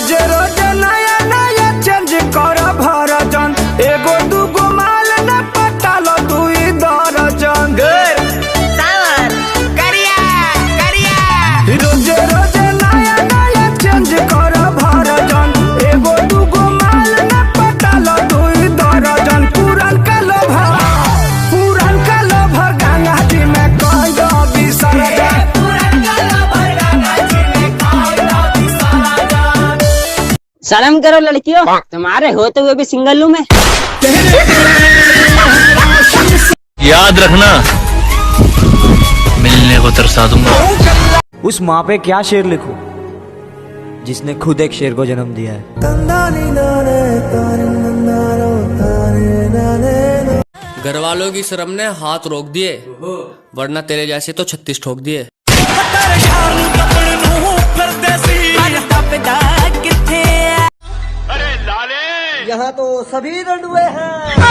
रोजे रोजे नया नया चेंज कर भरजन, एगो दूगो माल न पटाल दुई दर्जन। रोजे रोजे नया नया चेंज कर भरजन, एगो दूगो माल न पटाल दुई दर्जन। पुरन का लोभर गंगा जी में कह दो विसर्जन। शर्म करो लड़कियों, तुम्हारे होते हुए भी सिंगल हूँ मैं। याद रखना, मिलने को तरसा दूंगा। उस माँ पे क्या शेर लिखूं जिसने खुद एक शेर को जन्म दिया है। घर वालों की शर्म ने हाथ रोक दिए, वरना तेरे जैसे तो 36 ठोक दिए। यहाँ तो सभी रंडुए हैं।